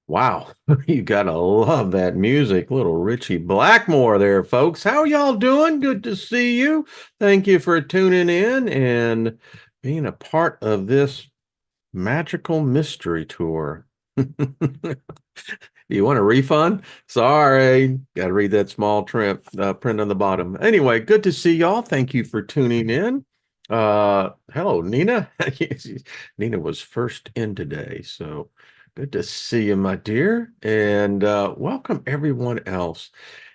Wow, you gotta love that music. Little Richie Blackmore there, folks. How y'all doing? Good to see you. Thank you for tuning in and being a part of this magical mystery tour. You want a refund? Sorry, got to read that small print on the bottom. Anyway, good to see y'all. Thank you for tuning in. Hello, Nina. Nina was first in today, so good to see you, my dear, and welcome everyone else.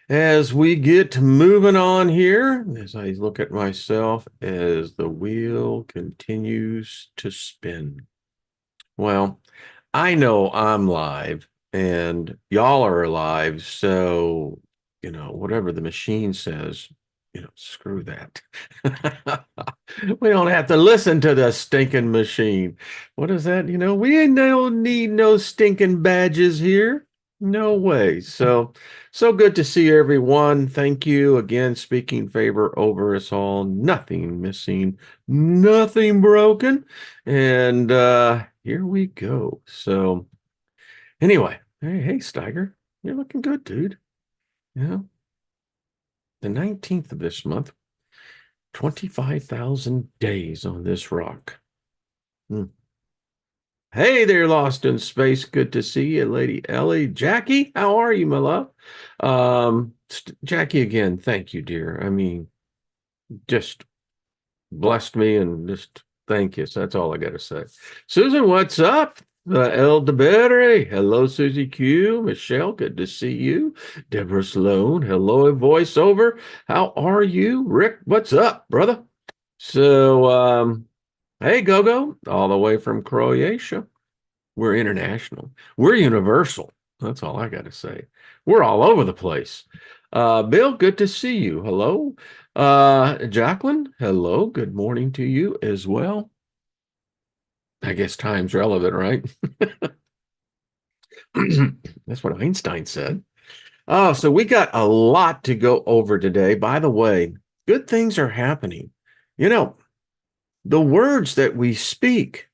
As we get moving on here, as I look at myself as the wheel continues to spin. Well, I know I'm live and y'all are alive, so whatever the machine says, screw that. We don't have to listen to the stinking machine. What is that? We ain't don't need no stinking badges here. No way. So good to see everyone. Thank you again, speaking favor over us all. Nothing missing, nothing broken. And here we go. So anyway, hey Steiger, you're looking good, dude. Yeah. The 19th of this month, 25,000 days on this rock. Hmm. Hey there, Lost in Space. Good to see you, Lady Ellie. Jackie, how are you, my love? Jackie, again, thank you, dear. I mean, just blessed me and just thank you. So that's all I got to say. Susan, what's up? El DeBerry. Hello, Susie Q. Michelle, good to see you. Deborah Sloan. Hello, voiceover. How are you? Rick, what's up, brother? So, hey, Gogo, all the way from Croatia. We're international. We're universal. That's all I got to say. We're all over the place. Bill, good to see you. Hello. Jacqueline, hello. Good morning to you as well. I guess time's relevant, right? That's what Einstein said. Oh, so we got a lot to go over today. By the way, good things are happening. You know, the words that we speak,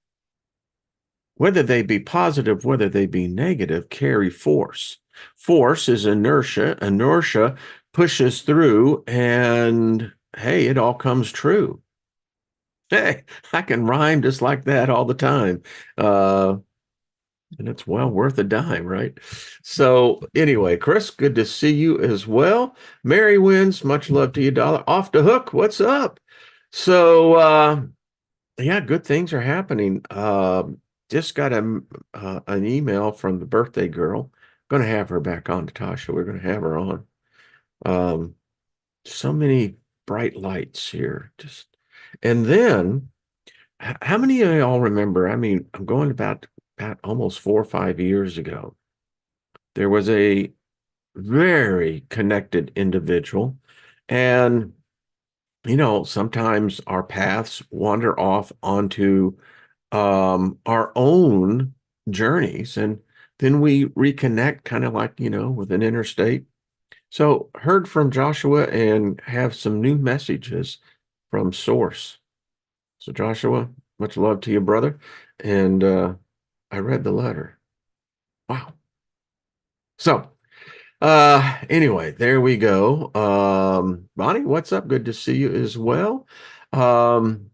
whether they be positive, whether they be negative, carry force. Force is inertia. Inertia pushes through, and hey, it all comes true. Hey, I can rhyme just like that all the time. Uh, and it's well worth a dime, right? So, anyway, Chris, good to see you as well. Mary Wins, much love to you, Dollar. Off the hook, what's up? So, yeah, good things are happening. Just got an email from the birthday girl. Going to have her back on, Natasha. We're going to have her on. Um, so many bright lights here. Just and then, how many of y'all remember? I mean, I'm going about almost 4 or 5 years ago. There was a very connected individual, and sometimes our paths wander off onto our own journeys, and then we reconnect kind of like, with an interstate. So heard from Joshua and have some new messages from Source. So Joshua, much love to you, brother. And I read the letter. Wow. So anyway, there we go. Bonnie, what's up? Good to see you as well. Um,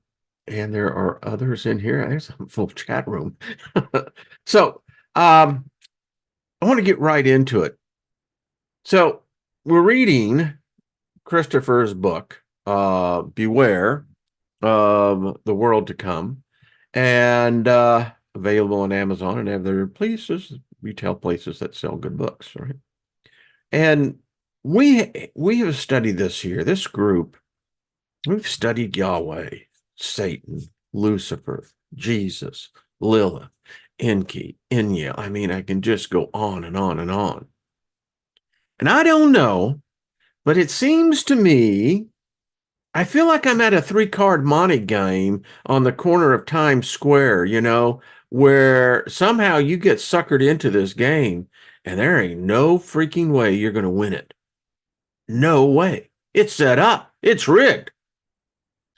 and there are others in here. There's a full chat room. So I want to get right into it. So we're reading Christopher's book, Beware of the World to Come, and available on Amazon and other places, retail places that sell good books, right? And we have studied this here, this group, we've studied Yahweh, Satan, Lucifer, Jesus, Lilith, Enki, Enya. I mean, I can just go on and on and on. And I don't know, but it seems to me, I feel like I'm at a three-card Monte game on the corner of Times Square, where somehow you get suckered into this game and there ain't no freaking way you're going to win it. No way. It's set up. It's rigged.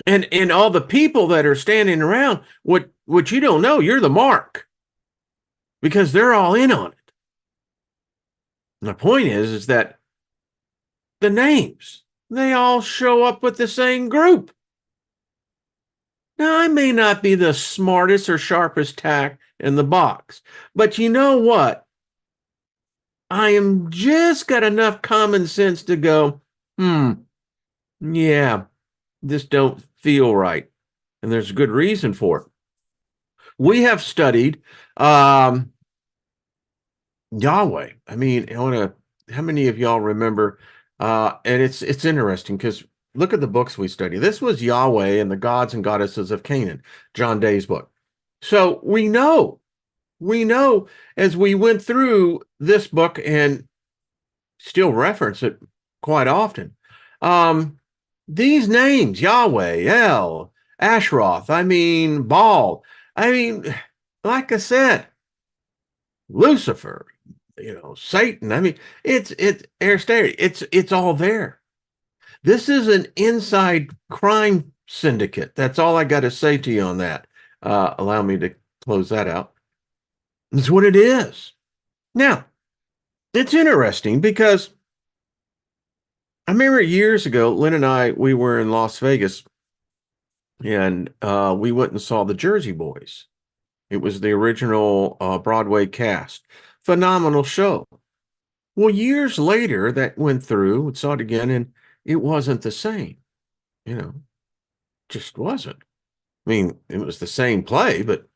And all the people that are standing around, what you don't know, you're the mark because they're all in on it. The point is that the names, they all show up with the same group. Now, I may not be the smartest or sharpest tack in the box, but you know what? I am just got enough common sense to go, yeah, this don't feel right. And there's a good reason for it. We have studied Yahweh. I mean, how many of y'all remember? And it's interesting because look at the books we study. This was Yahweh and the gods and goddesses of Canaan, John Day's book. So we know as we went through this book and still reference it quite often. Um, these names, Yahweh, El, Ashroth, I mean, Baal, I mean, like I said, Lucifer, Satan. I mean, it's Aristeia. It's all there. This is an inside crime syndicate. That's all I got to say to you on that. Allow me to close that out. That's what it is. Now, it's interesting because I remember years ago, Lynn and I, we were in Las Vegas and we went and saw the Jersey Boys. It was the original Broadway cast. Phenomenal show. Well, years later, that went through and saw it again, and it wasn't the same. Just wasn't. I mean, it was the same play, but,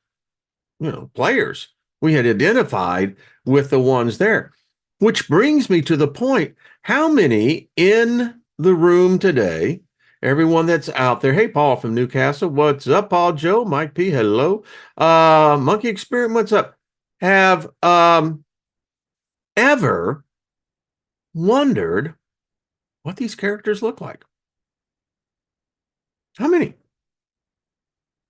players. We had identified with the ones there, which brings me to the point. How many in the room today, everyone that's out there, hey, Paul from Newcastle, what's up, Paul, Joe, Mike P, hello, Monkey Experiment, what's up, have ever wondered what these characters look like? How many?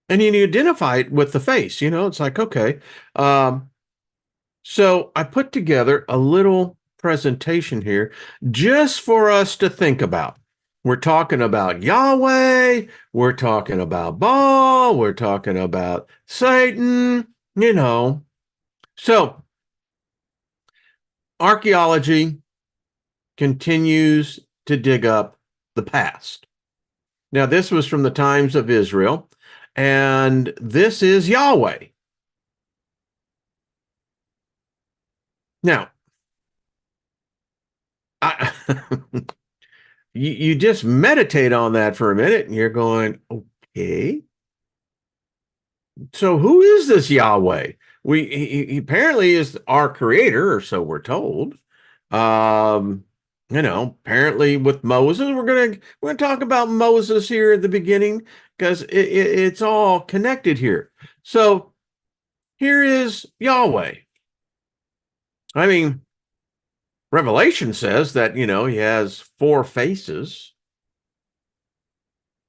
And you identify it with the face, it's like, okay. So I put together a little presentation here just for us to think about. We're talking about Yahweh, we're talking about Baal, we're talking about Satan, So archaeology continues to dig up the past. Now, this was from the times of Israel, and this is Yahweh. Now, you just meditate on that for a minute, and you're going, okay. So who is this Yahweh? He apparently is our creator, or so we're told. Apparently with Moses, we're gonna talk about Moses here at the beginning because it's all connected here. So here is Yahweh. I mean, Revelation says that he has 4 faces.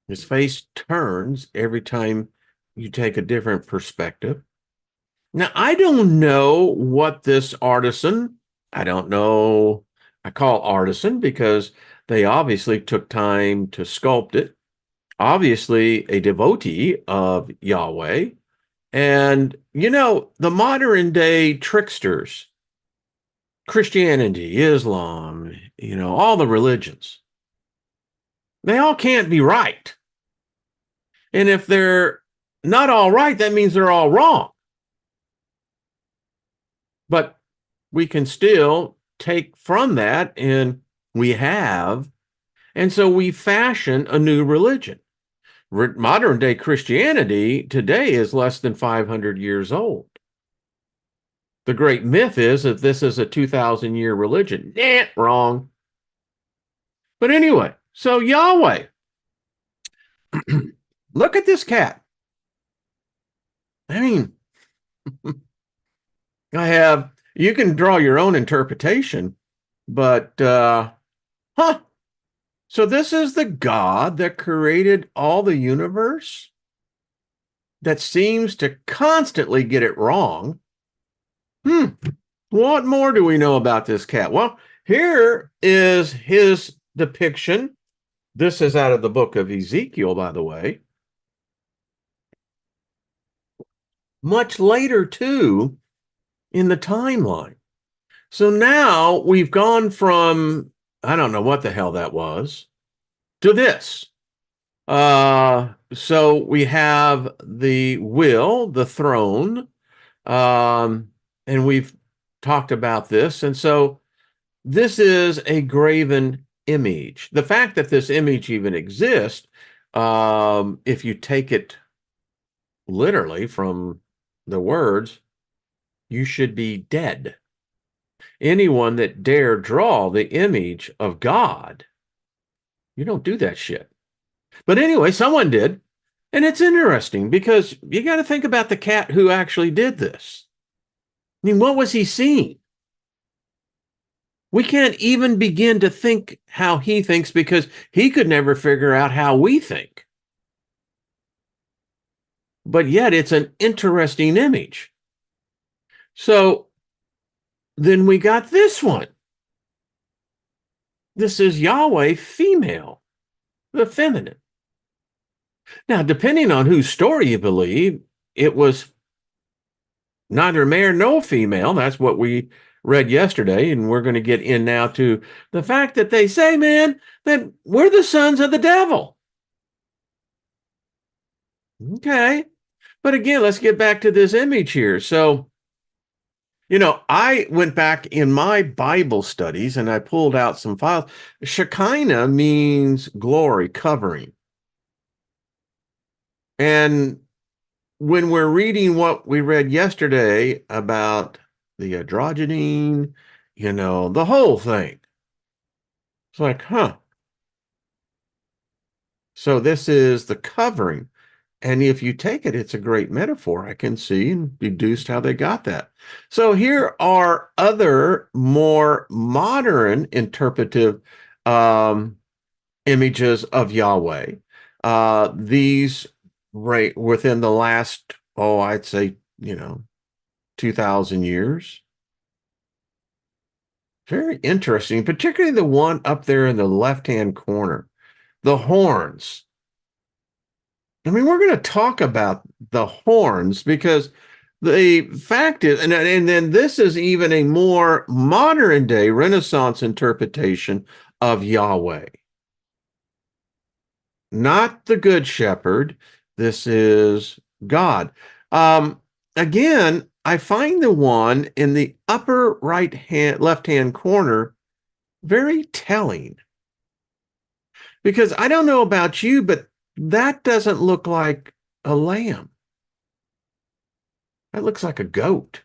His face turns every time you take a different perspective. Now, I don't know what this artisan, I don't know, I call artisan because they obviously took time to sculpt it. Obviously, a devotee of Yahweh. And, the modern day tricksters, Christianity, Islam, all the religions, they all can't be right. And if they're not all right, that means they're all wrong. But we can still take from that, and we have. And so we fashion a new religion. Modern day Christianity today is less than 500 years old. The great myth is that this is a 2,000-year religion. Wrong. But anyway, so Yahweh. Look at this cat. I mean, you can draw your own interpretation, but, so this is the God that created all the universe that seems to constantly get it wrong. What more do we know about this cat? Well, here is his depiction. This is out of the book of Ezekiel, by the way. Much later, too, in the timeline. So now we've gone from, I don't know what the hell that was, to this. So we have the will, the throne, and we've talked about this. And so this is a graven image. The fact that this image even exists, if you take it literally from the words, you should be dead. Anyone that dare draw the image of God, you don't do that shit. But anyway, someone did. And it's interesting because you got to think about the cat who actually did this. I mean, what was he seeing? We can't even begin to think how he thinks because he could never figure out how we think. But yet it's an interesting image. So then we got this one. This is Yahweh female, the feminine. Now, depending on whose story you believe, it was neither male nor female. That's what we read yesterday. And we're going to get in now to the fact that they say, man, that we're the sons of the devil. Okay. But again, let's get back to this image here. So, I went back in my Bible studies and I pulled out some files. Shekinah means glory, covering. And when we're reading what we read yesterday about the androgyne, the whole thing, it's like, huh. So this is the covering. And if you take it, it's a great metaphor. I can see and deduced how they got that. So here are other more modern interpretive images of Yahweh. These right within the last, I'd say, 2,000 years. Very interesting, particularly the one up there in the left-hand corner, the horns. I mean, we're going to talk about the horns because the fact is, and then this is even a more modern day Renaissance interpretation of Yahweh. Not the Good Shepherd. This is God. Again, I find the one in the upper left-hand corner very telling. Because I don't know about you, but that doesn't look like a lamb. That looks like a goat.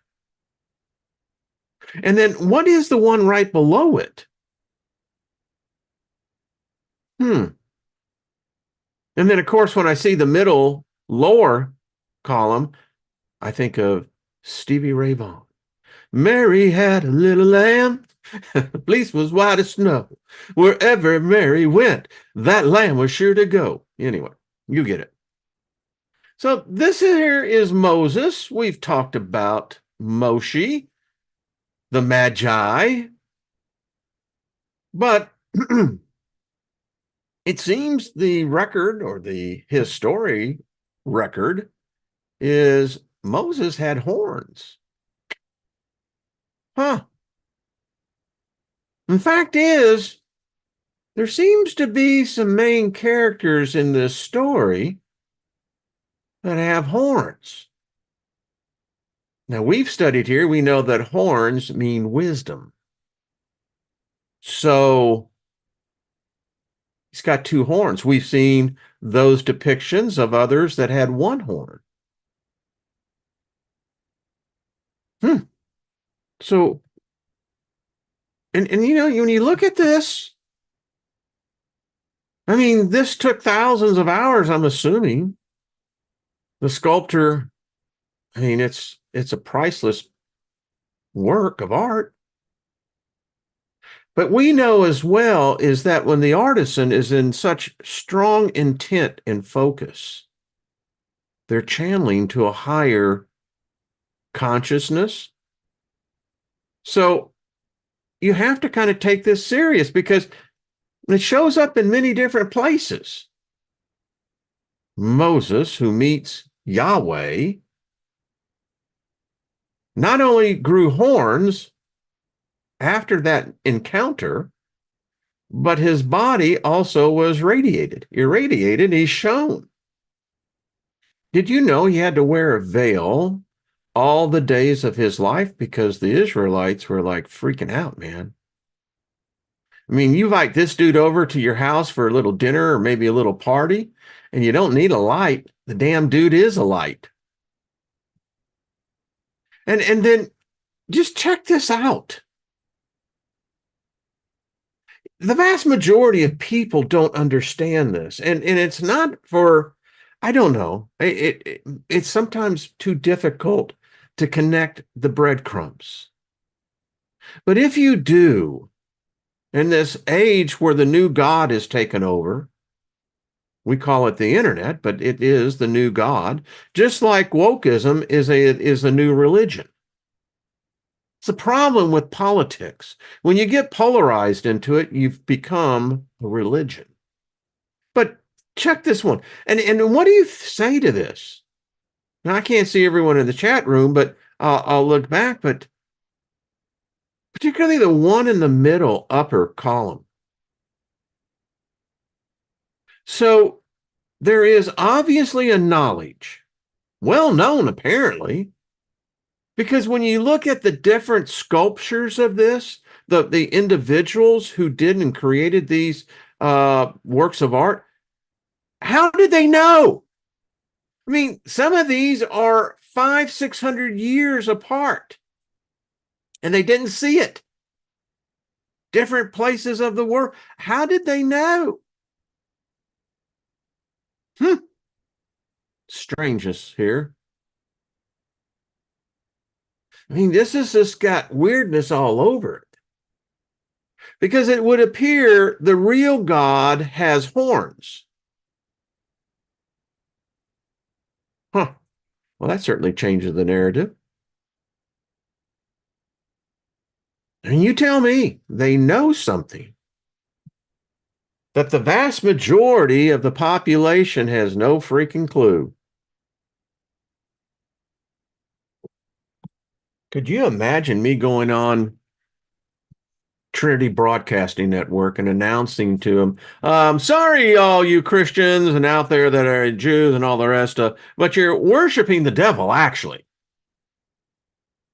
And then what is the one right below it? And then, of course, when I see the middle lower column, I think of Stevie Ray Vaughan. Mary had a little lamb. The fleece was white as snow. Wherever Mary went, that lamb was sure to go. Anyway, you get it. So this here is Moses. We've talked about Moshe, the Magi. But it seems the record or his story record is Moses had horns. Huh. The fact is, there seems to be some main characters in this story that have horns. Now, we've studied here, we know that horns mean wisdom. So, he's got two horns. We've seen those depictions of others that had one horn. So, and when you look at this, I mean, this took thousands of hours, I'm assuming. The sculptor, I mean, it's a priceless work of art. But we know as well is that when the artisan is in such strong intent and focus, they're channeling to a higher consciousness. So you have to kind of take this serious because it shows up in many different places. Moses, who meets Yahweh, not only grew horns, after that encounter, but his body also was irradiated, he's shown. Did you know he had to wear a veil all the days of his life because the Israelites were like freaking out, man? I mean, you invite this dude over to your house for a little dinner or maybe a little party, and you don't need a light. The damn dude is a light. And then just check this out. The vast majority of people don't understand this. And it's not for, I don't know, it's sometimes too difficult to connect the breadcrumbs. But if you do, in this age where the new God is taken over, we call it the internet, but it is the new God, just like wokeism is a new religion. It's a problem with politics. When you get polarized into it, you've become a religion. But check this one. And what do you say to this? Now, I can't see everyone in the chat room, but I'll look back, but particularly the one in the middle upper column. So there is obviously a knowledge, well known apparently, because when you look at the different sculptures of this, the individuals who did and created these works of art, how did they know? I mean, some of these are 500-600 years apart, and they didn't see it. Different places of the world. How did they know? Strangeness here. I mean, this has just got weirdness all over it. Because it would appear the real God has horns. Huh. Well, that certainly changes the narrative. And you tell me they know something that the vast majority of the population has no freaking clue. Could you imagine me going on Trinity Broadcasting Network and announcing to them, sorry, all you Christians and out there that are Jews and all the rest, but you're worshiping the devil, actually.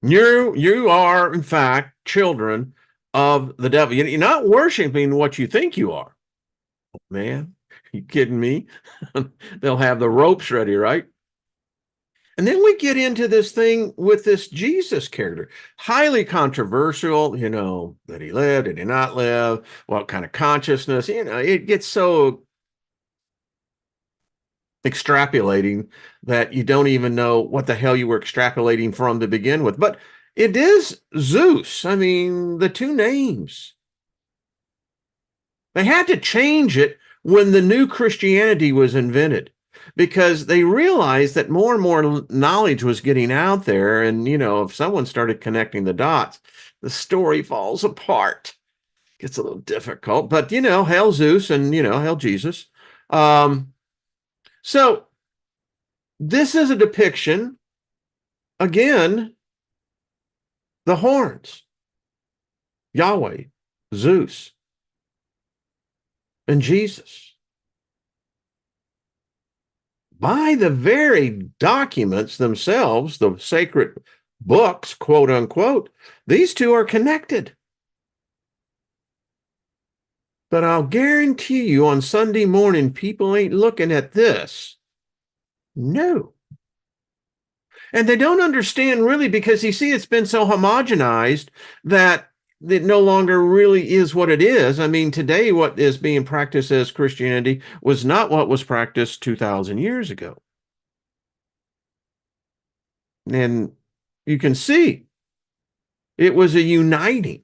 You are, in fact, children of the devil. You're not worshiping what you think you are. Man, you kidding me? They'll have the ropes ready, right? And then we get into this thing with this Jesus character, highly controversial, that he lived, did he not live, what kind of consciousness, it gets so extrapolating that you don't even know what the hell you were extrapolating from to begin with. But it is Zeus. I mean, the two names. They had to change it when the new Christianity was invented because they realized that more and more knowledge was getting out there. And, if someone started connecting the dots, the story falls apart. Gets a little difficult, but, hail Zeus and, hail Jesus. So this is a depiction, again, the horns, Yahweh, Zeus, and Jesus. By the very documents themselves, the sacred books, quote unquote, these two are connected. But I'll guarantee you on Sunday morning, people ain't looking at this. No. And they don't understand really because you see, it's been so homogenized that it no longer really is what it is. I mean, today, what is being practiced as Christianity was not what was practiced 2,000 years ago. And you can see it was a uniting,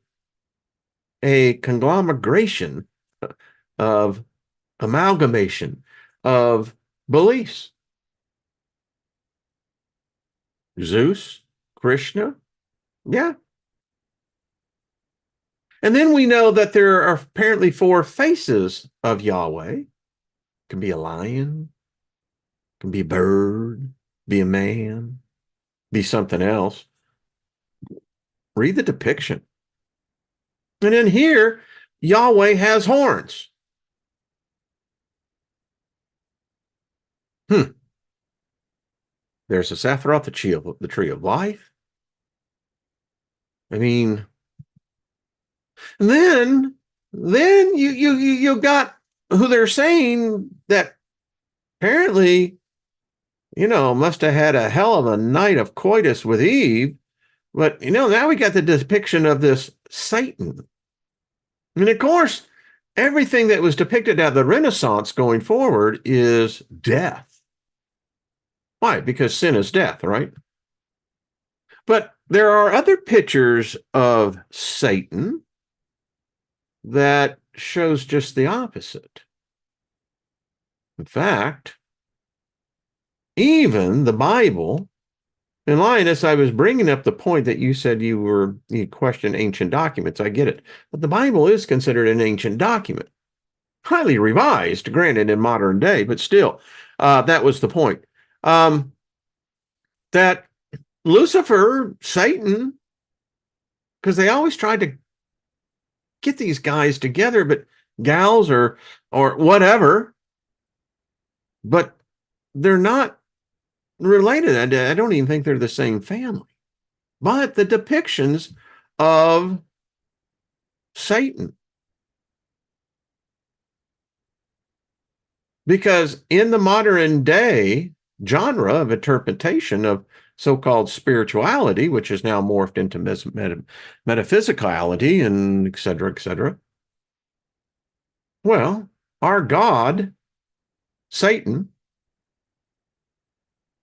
a conglomeration of amalgamation of beliefs. Zeus, Krishna, yeah. And then we know that there are apparently 4 faces of Yahweh. It can be a lion, can be a bird, be a man, be something else. Read the depiction. And then here, Yahweh has horns. Hmm. There's a Sephiroth, the tree of life. I mean, and then you got who they're saying that apparently, must have had a hell of a night of coitus with Eve. But now we got the depiction of this Satan. And of course, everything that was depicted at the Renaissance going forward is death. Why? Because sin is death, right? But there are other pictures of Satan that shows just the opposite. In fact, even the Bible, and Linus, I was bringing up the point that you said you question ancient documents. I get it. But the Bible is considered an ancient document. Highly revised, granted, in modern day, but still, that was the point. That Lucifer, Satan, because they always tried to get these guys together, but gals or whatever, but they're not related. I don't even think they're the same family. But the depictions of Satan, because in the modern day genre of interpretation of so-called spirituality, which is now morphed into metaphysicality and et cetera, et cetera. Well, our God, Satan,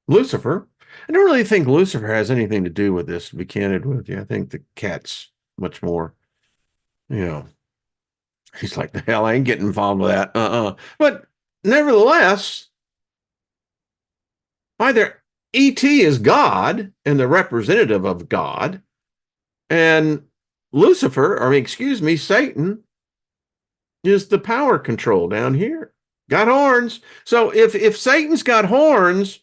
Lucifer, I don't really think Lucifer has anything to do with this, to be candid with you. I think the cat's much more, he's like, the hell, I ain't getting involved with that. But nevertheless, either E.T. is God and the representative of God, and Lucifer, Satan, is the power control down here. Got horns. So if Satan's got horns,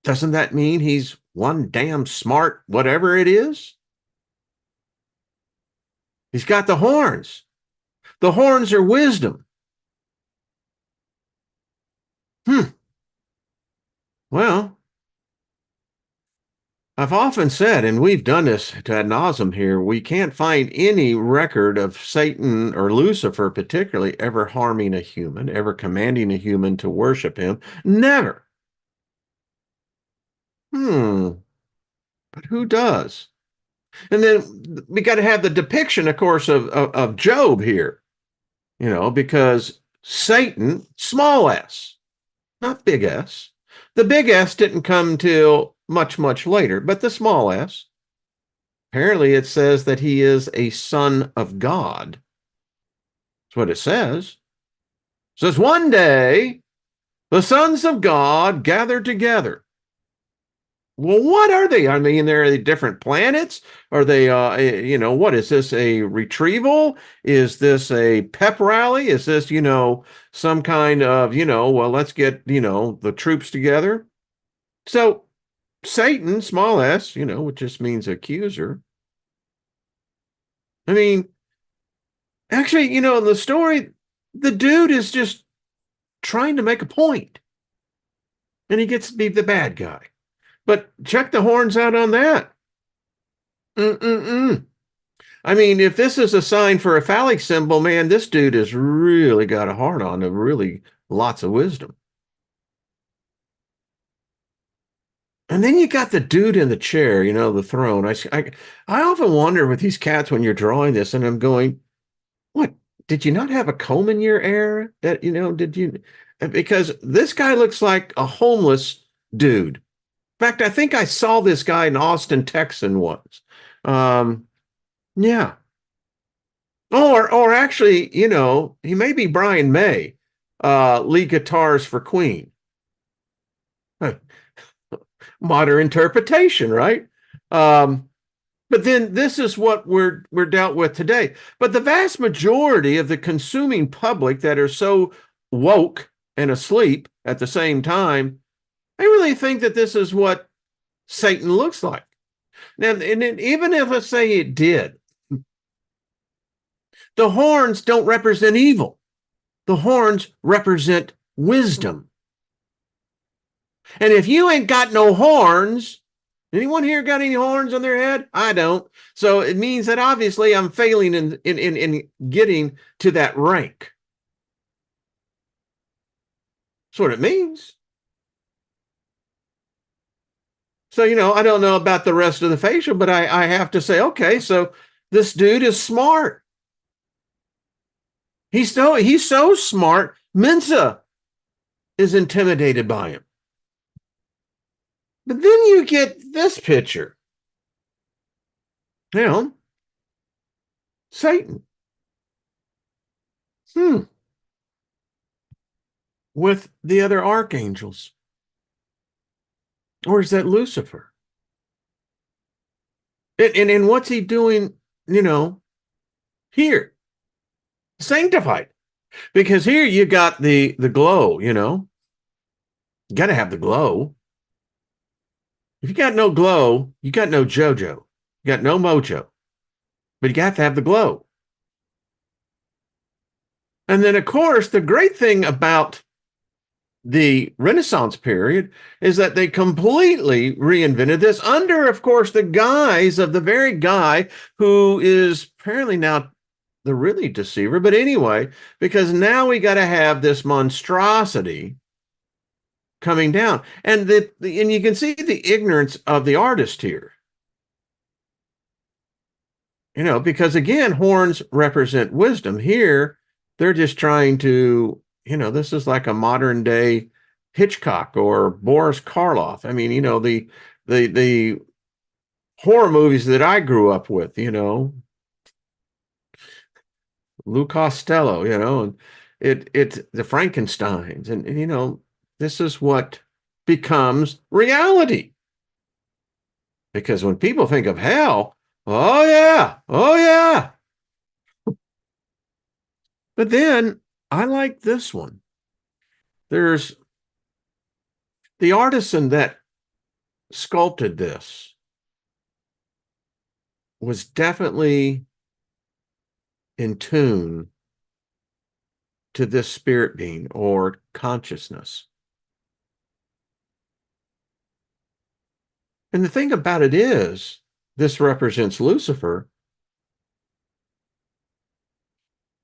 doesn't that mean he's one damn smart whatever it is? He's got the horns. The horns are wisdom. Well, I've often said, and we've done this ad nauseum here, we can't find any record of Satan or Lucifer particularly ever harming a human, ever commanding a human to worship him. Never. But who does? And then we got to have the depiction, of course, of Job here, because Satan, small s, not big S. The big S didn't come till much, much later, but the small s, apparently it says that he is a son of God. That's what it says. It says one day the sons of God gathered together. Well, what are they? I mean, they're different planets. Are they, what is this, a retrieval? Is this a pep rally? Is this, some kind of, well, let's get, the troops together. So Satan, small s, which just means accuser. I mean, actually, in the story, the dude is just trying to make a point, and he gets to be the bad guy. But check the horns out on that. I mean, if this is a sign for a phallic symbol, man, this dude has really got a heart on of really lots of wisdom. And then you got the dude in the chair, the throne. I often wonder with these cats when you're drawing this, and I'm going, what? Did you not have a comb in your hair? That, did you? Because this guy looks like a homeless dude. In fact, I think I saw this guy in Austin, Texas once. Yeah. Or actually, he may be Brian May, lead guitars for Queen. Modern interpretation, right? But then this is what we're dealt with today. But the vast majority of the consuming public that are so woke and asleep at the same time, I really think that this is what Satan looks like. Now, and even if, let's say it did, The horns don't represent evil. The horns represent wisdom. And if you ain't got no horns, anyone here got any horns on their head? I don't. So it means that obviously I'm failing in getting to that rank. That's what it means. So, I don't know about the rest of the facial, but I have to say, okay, so this dude is smart. He's so smart, Mensa is intimidated by him. But then you get this picture. Satan. With the other archangels. Or is that Lucifer? And what's he doing, here? Sanctified. Because here you got the glow, you got to have the glow. If you got no glow, you got no JoJo. You got no mojo. But you got to have the glow. And then, of course, the great thing about the Renaissance period is that they completely reinvented this under, of course, the guise of the very guy who is apparently now the really deceiver. But anyway, because now we got to have this monstrosity coming down. And and you can see the ignorance of the artist here. Because again, horns represent wisdom. Here, they're just trying to, this is like a modern day Hitchcock or Boris Karloff. I mean, the horror movies that I grew up with, Lou Costello, and it's the Frankensteins, and this is what becomes reality. Because when people think of hell, oh yeah. But then I like this one. There's the artisan that sculpted this was definitely in tune to this spirit being or consciousness. And the thing about it is, this represents Lucifer.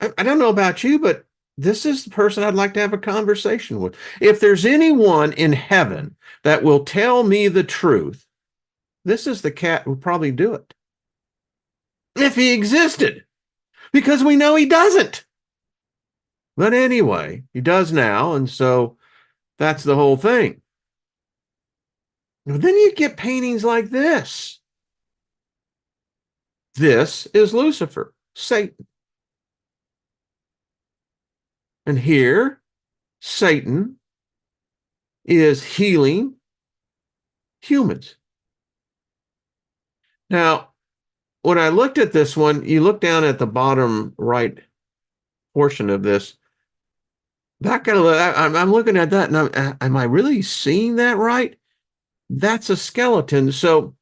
I don't know about you, but this is the person I'd like to have a conversation with. If there's anyone in heaven that will tell me the truth, this is the cat who would probably do it. If he existed, because we know he doesn't. But anyway, he does now, and so that's the whole thing. Now, then you get paintings like this. This is Lucifer, Satan. And here, Satan is healing humans. Now, when I looked at this one, you look down at the bottom right portion of this. I'm looking at that, and am I really seeing that right? That's a skeleton. So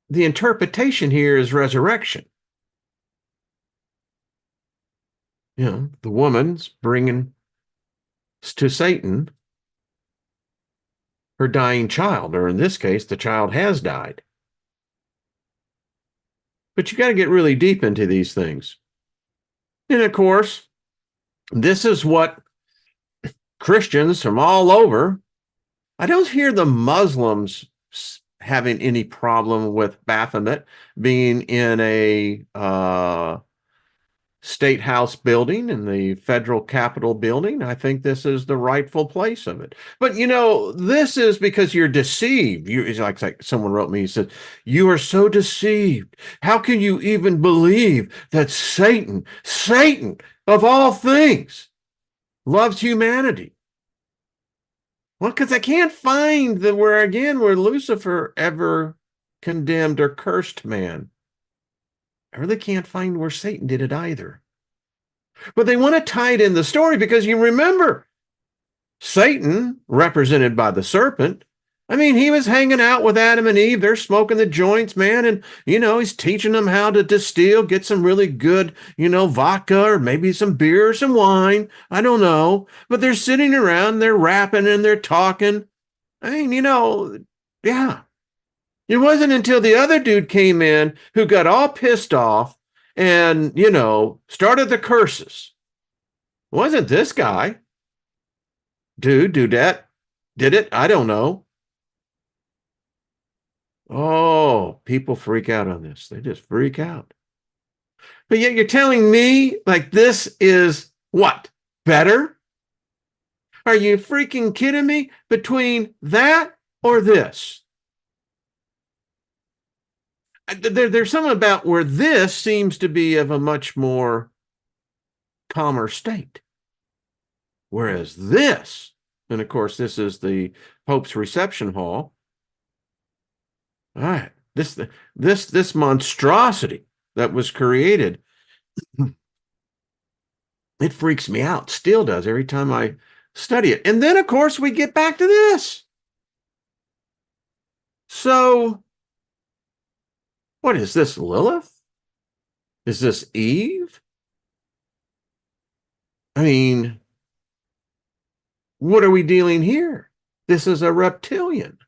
the interpretation here is resurrection. The woman's bringing to Satan her dying child, or in this case, the child has died. But you got to get really deep into these things. And of course, this is what Christians from all over, I don't hear the Muslims having any problem with Baphomet being in a State House building, in the federal Capitol building. I think this is the rightful place of it. But this is because you're deceived. It's like someone wrote me, he said, "You are so deceived. How can you even believe that Satan of all things, loves humanity?" Well, because I can't find where Lucifer ever condemned or cursed man. I really can't find where Satan did it either. But they want to tie it in the story because you remember Satan, represented by the serpent, I mean, he was hanging out with Adam and Eve. They're smoking the joints, man. And, he's teaching them how to distill, get some really good, vodka or maybe some beer or some wine. I don't know. But they're sitting around, they're rapping and they're talking. I mean, yeah. It wasn't until the other dude came in who got all pissed off and, started the curses. It wasn't this guy. Dudette did it. I don't know. Oh, people freak out on this. They just freak out. But yet you're telling me like this is what? Better? Are you freaking kidding me? Between that or this? There's something about where this seems to be of a much more calmer state. Whereas this, and of course, this is the Pope's reception hall. All right, this monstrosity that was created, it freaks me out. Still does every time I study it. And then, of course, we get back to this. So, what is this, Lilith? Is this Eve? I mean, what are we dealing here? This is a reptilian.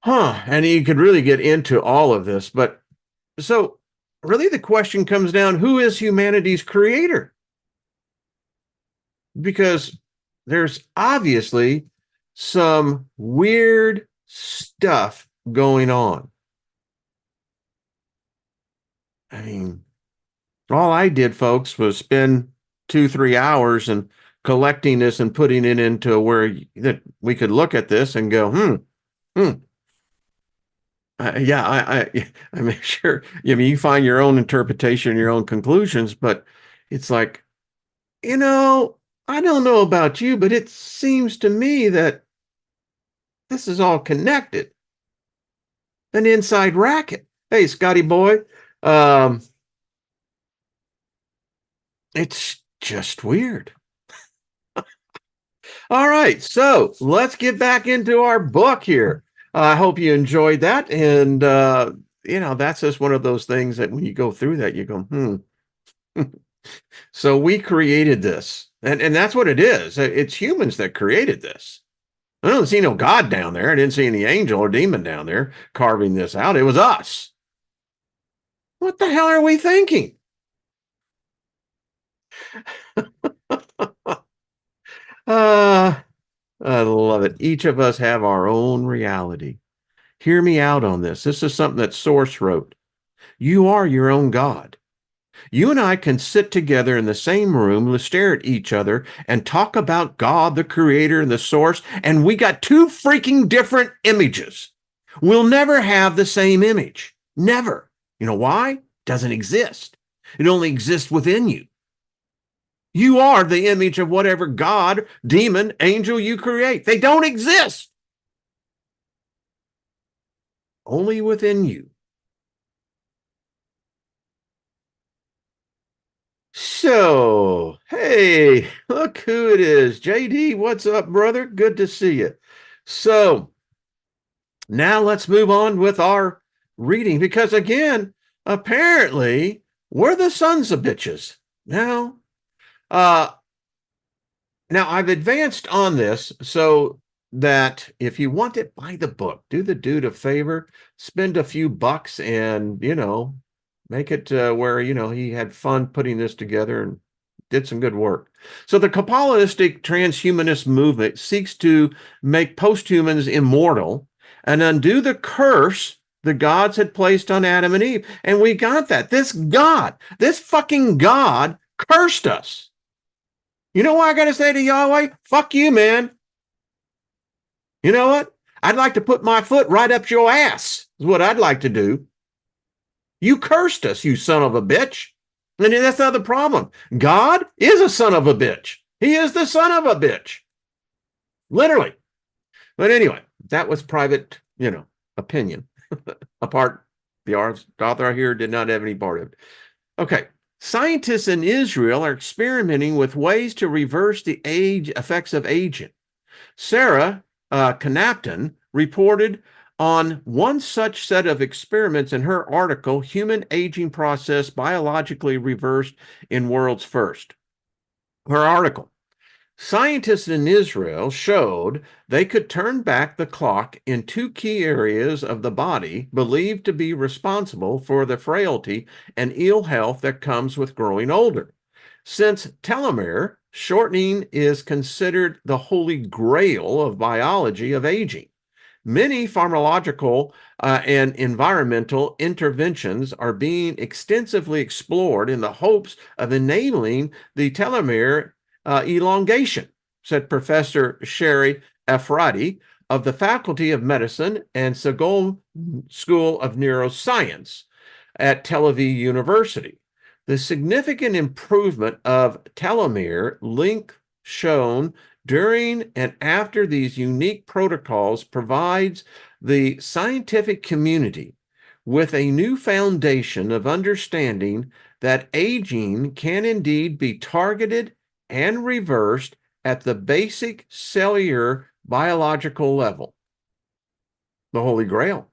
And you could really get into all of this, but so really the question comes down, who is humanity's creator? Because there's obviously some weird stuff going on. I mean, all I did, folks, was spend 2-3 hours and collecting this and putting it into where that we could look at this and go, yeah, I mean, sure. I mean, you find your own interpretation, your own conclusions, but it's like, I don't know about you, but it seems to me that this is all connected. An inside racket. Hey, Scotty boy, it's just weird. All right, so let's get back into our book here. I hope you enjoyed that. And, that's just one of those things that when you go through that, you go, So we created this. And that's what it is. It's humans that created this. I don't see no God down there. I didn't see any angel or demon down there carving this out. It was us. What the hell are we thinking? I love it. Each of us have our own reality. Hear me out on this. This is something that Source wrote. You are your own God. You and I can sit together in the same room, stare at each other, and talk about God, the creator, and the source, and we got two freaking different images. We'll never have the same image. Never. You know why? Doesn't exist. It only exists within you. You are the image of whatever God, demon, angel you create. They don't exist. Only within you. So, hey, look who it is. JD, what's up, brother? Good to see you. So, now let's move on with our reading because, again, apparently we're the sons of bitches. Now, I've advanced on this so that if you want it, buy the book. Do the dude a favor, spend a few bucks and, make it where, he had fun putting this together and did some good work. So the Kabbalistic transhumanist movement seeks to make posthumans immortal and undo the curse the gods had placed on Adam and Eve. And we got that. This fucking God cursed us. You know what I got to say to Yahweh? Fuck you, man. You know what? I'd like to put my foot right up your ass is what I'd like to do. You cursed us, you son of a bitch. And that's not the problem. God is a son of a bitch. He is the son of a bitch. Literally. But anyway, that was private, opinion. The author here did not have any part of it. Okay. Scientists in Israel are experimenting with ways to reverse the effects of aging. Sarah Knapton reported on one such set of experiments in her article, Human Aging Process Biologically Reversed in World's First. Her article, scientists in Israel showed they could turn back the clock in two key areas of the body believed to be responsible for the frailty and ill health that comes with growing older. Since telomere shortening is considered the holy grail of biology of aging, many pharmacological and environmental interventions are being extensively explored in the hopes of enabling the telomere elongation, said Professor Sherry Efrati of the Faculty of Medicine and Segal School of Neuroscience at Tel Aviv University. The significant improvement of telomere length shown during and after these unique protocols provides the scientific community with a new foundation of understanding that aging can indeed be targeted and reversed at the basic cellular biological level. The Holy Grail.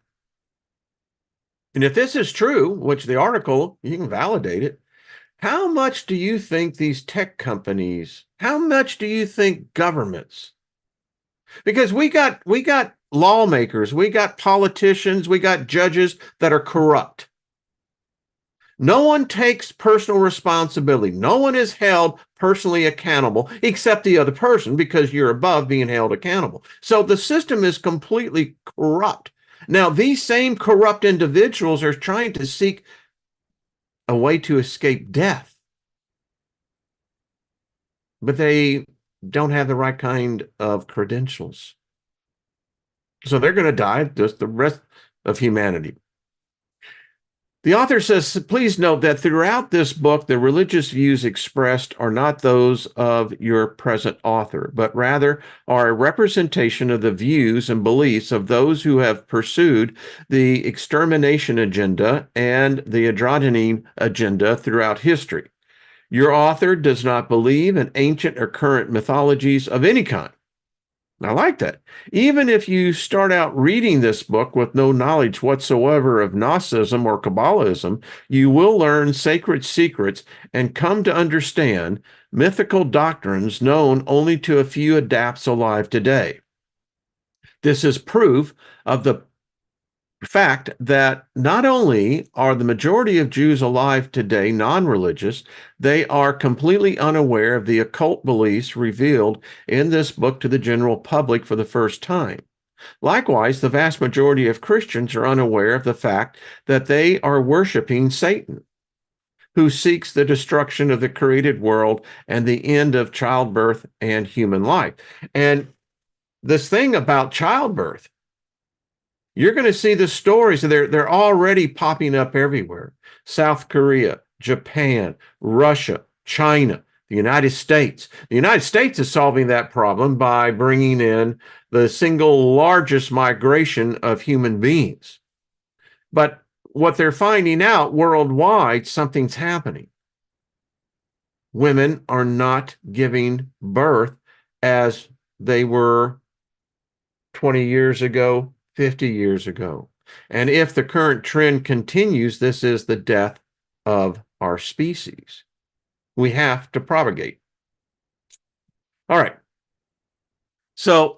And if this is true, which the article, you can validate it, how much do you think these tech companies, how much do you think governments? Because we got lawmakers, we got politicians, we got judges that are corrupt. No one takes personal responsibility. No one is held personally accountable except the other person because you're above being held accountable. So the system is completely corrupt. Now, these same corrupt individuals are trying to seek a way to escape death, but they don't have the right kind of credentials. So they're going to die, just the rest of humanity. The author says, please note that throughout this book, the religious views expressed are not those of your present author, but rather are a representation of the views and beliefs of those who have pursued the extermination agenda and the androgyny agenda throughout history. Your author does not believe in ancient or current mythologies of any kind. I like that. Even if you start out reading this book with no knowledge whatsoever of Gnosticism or Kabbalism, you will learn sacred secrets and come to understand mythical doctrines known only to a few adepts alive today. This is proof of the fact that not only are the majority of Jews alive today non-religious, they are completely unaware of the occult beliefs revealed in this book to the general public for the first time. Likewise, the vast majority of Christians are unaware of the fact that they are worshiping Satan, who seeks the destruction of the created world and the end of childbirth and human life. And this thing about childbirth, you're going to see the stories. They're already popping up everywhere. South Korea, Japan, Russia, China, the United States. The United States is solving that problem by bringing in the single largest migration of human beings. But what they're finding out worldwide, something's happening. Women are not giving birth as they were 20 years ago, 50 years ago. And if the current trend continues, this is the death of our species. We have to propagate. All right. So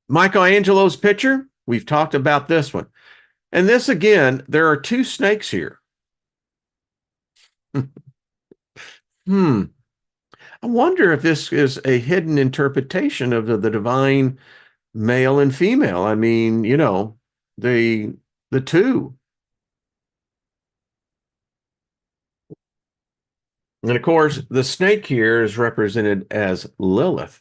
Michelangelo's picture, we've talked about this one. And this again, there are two snakes here. I wonder if this is a hidden interpretation of the divine male and female. I mean, you know, the two. And of course, the snake here is represented as Lilith.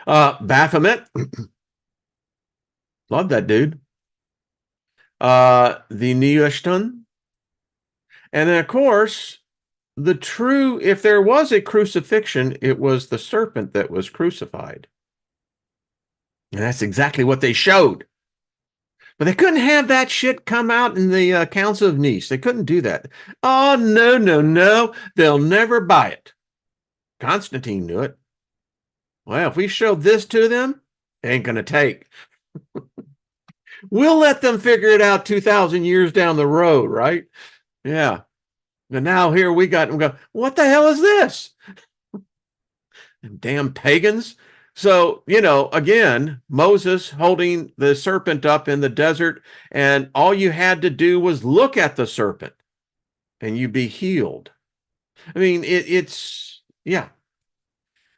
Baphomet. Love that dude. The Nehushtan. And then, of course, the true, if there was a crucifixion, it was the serpent that was crucified. And that's exactly what they showed. But they couldn't have that shit come out in the Council of Nice. They couldn't do that. Oh, no, no, no. They'll never buy it. Constantine knew it. Well, if we show this to them, ain't going to take. We'll let them figure it out 2,000 years down the road, right? Yeah. And now here we got them go, what the hell is this? Damn pagans. So, again, Moses holding the serpent up in the desert, and all you had to do was look at the serpent and you'd be healed. I mean, yeah.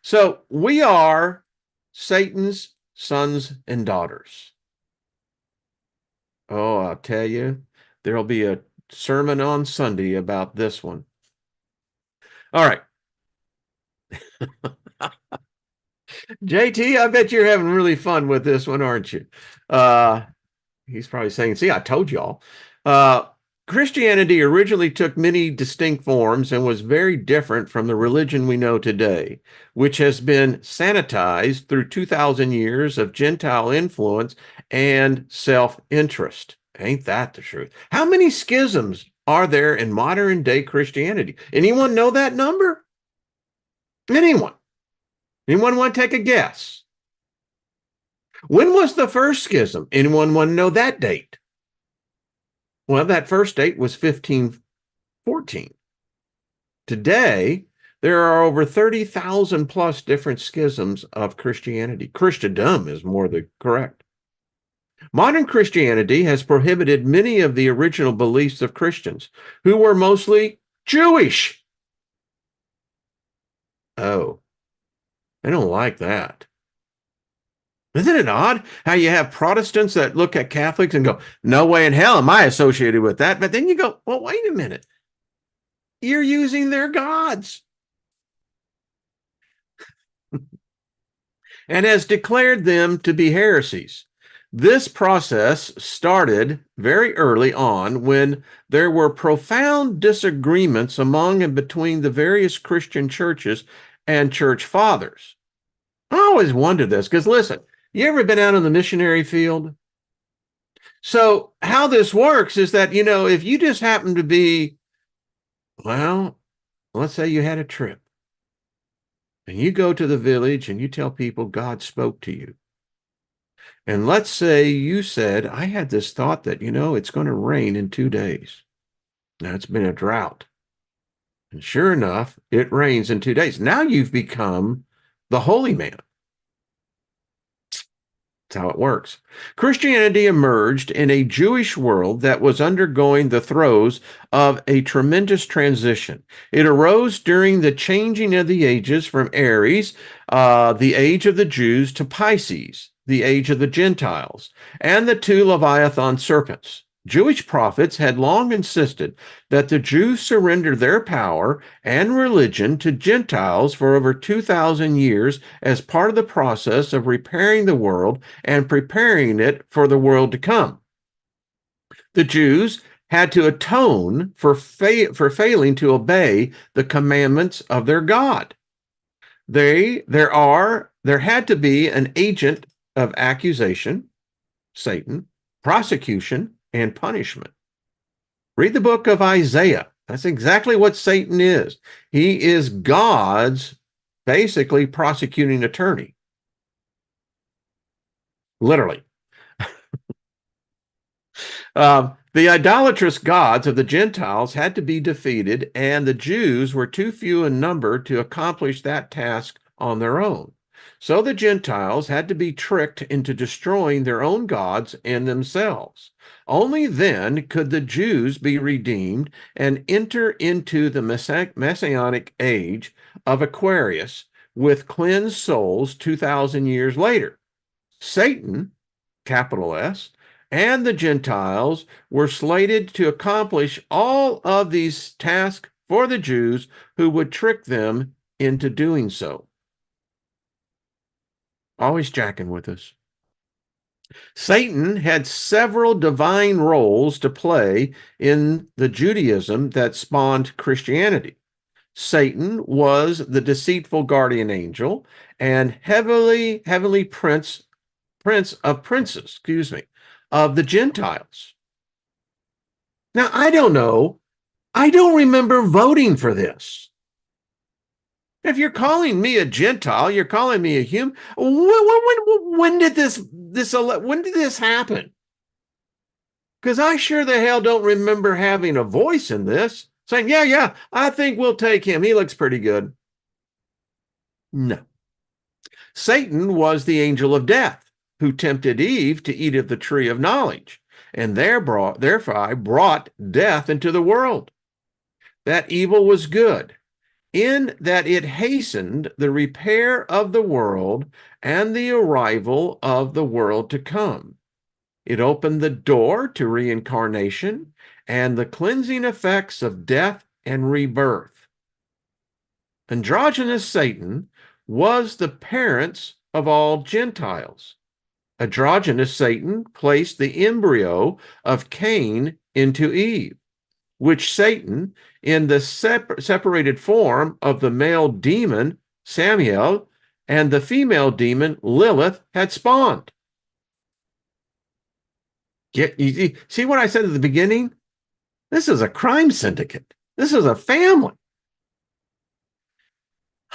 So we are Satan's sons and daughters. Oh, I'll tell you, there'll be a sermon on Sunday about this one. All right. JT, I bet you're having really fun with this one, aren't you? He's probably saying, see, I told y'all. Christianity originally took many distinct forms and was very different from the religion we know today, which has been sanitized through 2,000 years of Gentile influence and self-interest. Ain't that the truth? How many schisms are there in modern day Christianity? Anyone know that number? Anyone? Anyone want to take a guess? When was the first schism? Anyone want to know that date? Well, that first date was 1514. Today, there are over 30,000 plus different schisms of Christianity. Christendom is more the correct. Modern Christianity has prohibited many of the original beliefs of Christians, who were mostly Jewish. Oh, I don't like that. Isn't it odd how you have Protestants that look at Catholics and go, no way in hell am I associated with that? But then you go, well, wait a minute. You're using their gods. And has declared them to be heresies. This process started very early on when there were profound disagreements among and between the various Christian churches and church fathers. I always wondered this because, listen, you ever been out in the missionary field? So how this works is that, if you just happen to be, well, let's say you had a trip and you go to the village and you tell people God spoke to you. And let's say you said, I had this thought that, it's going to rain in 2 days. Now it's been a drought. And sure enough, it rains in 2 days. Now you've become the holy man. That's how it works. Christianity emerged in a Jewish world that was undergoing the throes of a tremendous transition. It arose during the changing of the ages from Aries, the age of the Jews, to Pisces, the age of the Gentiles, and the two Leviathan serpents. Jewish prophets had long insisted that the Jews surrender their power and religion to Gentiles for over 2,000 years as part of the process of repairing the world and preparing it for the world to come. The Jews had to atone for failing to obey the commandments of their God. There had to be an agent of accusation, Satan, prosecution, and punishment. Read the book of Isaiah. That's exactly what Satan is. He is God's basically prosecuting attorney. Literally. The idolatrous gods of the Gentiles had to be defeated, and the Jews were too few in number to accomplish that task on their own. So the Gentiles had to be tricked into destroying their own gods and themselves. Only then could the Jews be redeemed and enter into the messianic age of Aquarius with cleansed souls 2,000 years later. Satan, capital S, and the Gentiles were slated to accomplish all of these tasks for the Jews who would trick them into doing so. Always jacking with us. Satan had several divine roles to play in the Judaism that spawned Christianity. Satan was the deceitful guardian angel and heavenly prince of princes, of the Gentiles. Now, I don't know. I don't remember voting for this. If you're calling me a Gentile, you're calling me a human. When did this happen? Because I sure the hell don't remember having a voice in this, saying, yeah, I think we'll take him. He looks pretty good. No. Satan was the angel of death who tempted Eve to eat of the tree of knowledge, and therefore brought death into the world. That evil was good, in that it hastened the repair of the world and the arrival of the world to come. It opened the door to reincarnation and the cleansing effects of death and rebirth. Androgynous Satan was the parents of all Gentiles. Androgynous Satan placed the embryo of Cain into Eve, which Satan, in the separated form of the male demon Samael and the female demon Lilith, had spawned. You see what I said at the beginning? This is a crime syndicate. This is a family.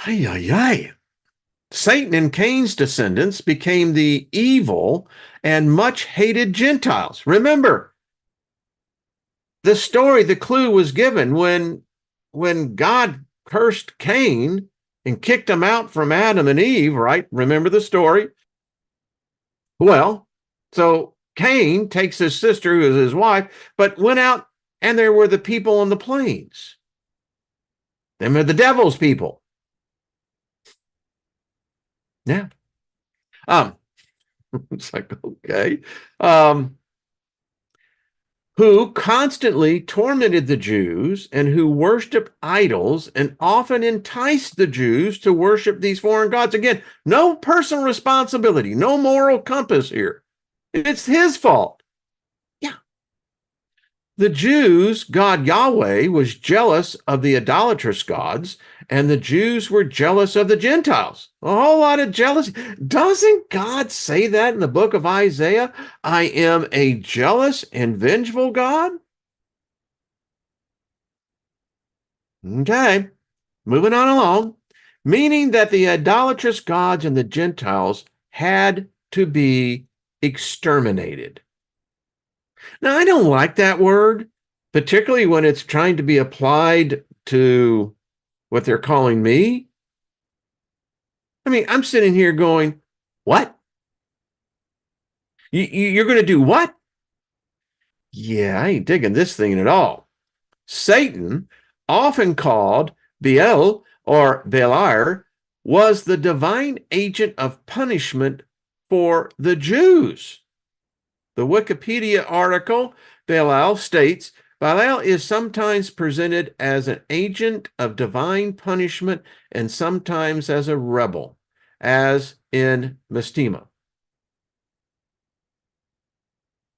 Ay, ay, ay. Satan and Cain's descendants became the evil and much hated Gentiles. Remember, the story, the clue was given when God cursed Cain and kicked him out from Adam and Eve, right? Remember the story? Well, so Cain takes his sister, who is his wife, but went out, and there were the people on the plains. Them are the devil's people. Yeah. It's like, okay. Who constantly tormented the Jews and who worshiped idols and often enticed the Jews to worship these foreign gods. Again, no personal responsibility, no moral compass here. It's his fault. Yeah. The Jews' God Yahweh was jealous of the idolatrous gods, and the Jews were jealous of the Gentiles. A whole lot of jealousy. Doesn't God say that in the book of Isaiah? I am a jealous and vengeful God? Okay, moving on along. Meaning that the idolatrous gods and the Gentiles had to be exterminated. Now, I don't like that word, particularly when it's trying to be applied to what they're calling me. I mean, I'm sitting here going, what? You're going to do what? Yeah, I ain't digging this thing at all. Satan, often called Beel or Beliar, was the divine agent of punishment for the Jews. The Wikipedia article, Belial, states, Belial is sometimes presented as an agent of divine punishment and sometimes as a rebel, as in Mastema.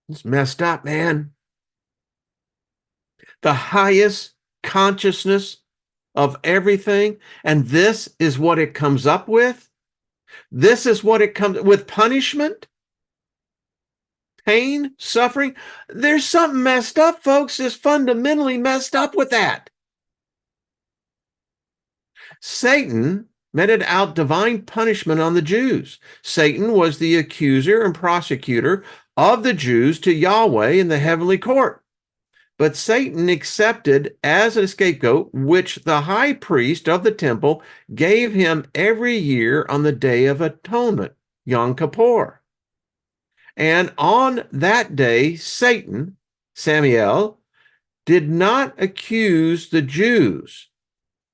It's messed up, man. The highest consciousness of everything, and this is what it comes up with? This is what it comes with, punishment? Pain, suffering. There's something messed up, folks. Is fundamentally messed up with that. Satan meted out divine punishment on the Jews. Satan was the accuser and prosecutor of the Jews to Yahweh in the heavenly court. But Satan accepted as a scapegoat, which the high priest of the temple gave him every year on the Day of Atonement, Yom Kippur. And on that day, Satan, Samael, did not accuse the Jews,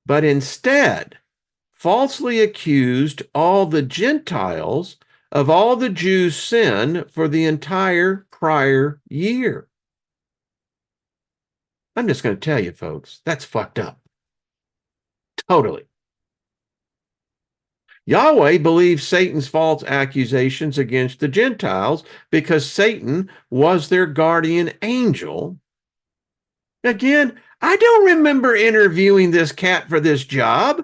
but instead falsely accused all the Gentiles of all the Jews' sin for the entire prior year. I'm just going to tell you, folks, that's fucked up. Totally. Yahweh believes Satan's false accusations against the Gentiles because Satan was their guardian angel. Again, I don't remember interviewing this cat for this job,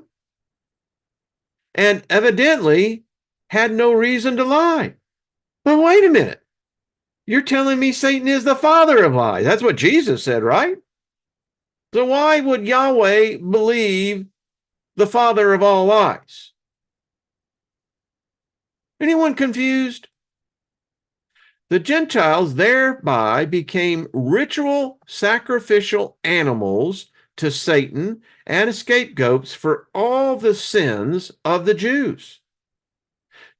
and evidently had no reason to lie. But wait a minute. You're telling me Satan is the father of lies. That's what Jesus said, right? So why would Yahweh believe the father of all lies. Anyone confused? The Gentiles thereby became ritual sacrificial animals to Satan and scapegoats for all the sins of the Jews.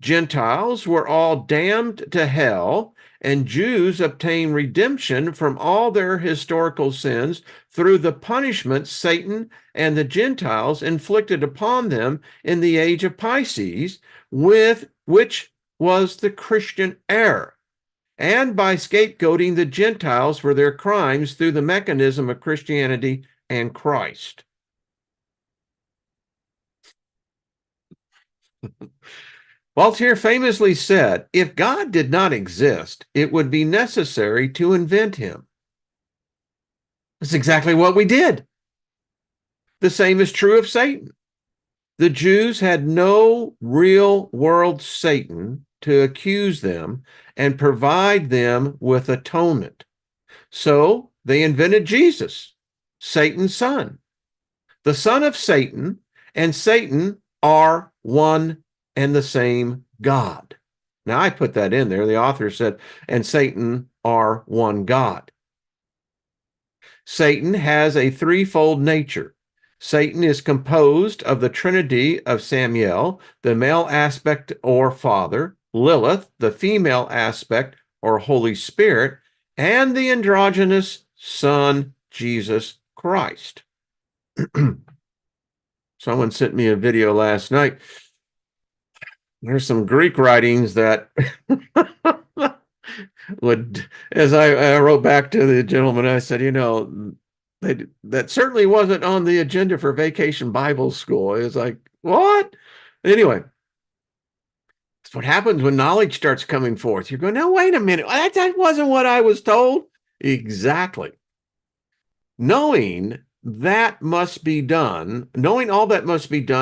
Gentiles were all damned to hell, and Jews obtained redemption from all their historical sins through the punishment Satan and the Gentiles inflicted upon them in the age of Pisces, which was the Christian era, and by scapegoating the Gentiles for their crimes through the mechanism of Christianity and Christ. Voltaire famously said, if God did not exist, it would be necessary to invent him. That's exactly what we did. The same is true of Satan. The Jews had no real world Satan to accuse them and provide them with atonement. So they invented Jesus, Satan's son. The son of Satan and Satan are one and the same God. Now, I put that in there. The author said, and Satan are one God. Satan has a threefold nature. Satan is composed of the trinity of Samael, the male aspect or father, Lilith, the female aspect or Holy Spirit, and the androgynous son, Jesus Christ. Someone sent me a video last night. There's some Greek writings that would, as I wrote back to the gentleman, I said, that certainly wasn't on the agenda for Vacation Bible School. It was like, what? Anyway, that's what happens when knowledge starts coming forth. You're going, no, wait a minute. That wasn't what I was told. Exactly. Knowing all that must be done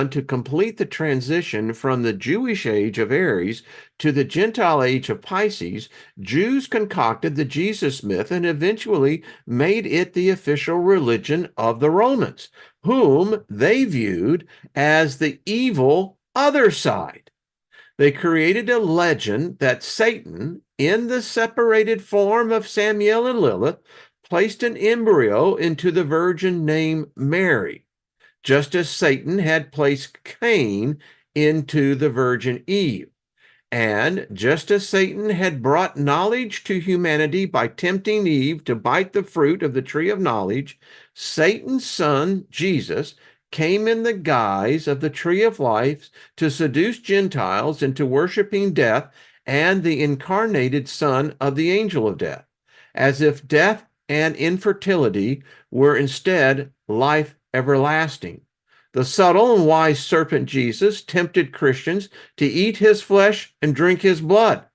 to complete the transition from the Jewish age of Aries to the Gentile age of Pisces, Jews concocted the Jesus myth and eventually made it the official religion of the Romans, whom they viewed as the evil other side. They created a legend that Satan, in the separated form of Samael and Lilith, placed an embryo into the virgin named Mary, just as Satan had placed Cain into the virgin Eve. And just as Satan had brought knowledge to humanity by tempting Eve to bite the fruit of the tree of knowledge, Satan's son, Jesus, came in the guise of the tree of life to seduce Gentiles into worshiping death and the incarnated son of the angel of death, as if death and infertility were instead life everlasting. The subtle and wise serpent Jesus tempted Christians to eat his flesh and drink his blood,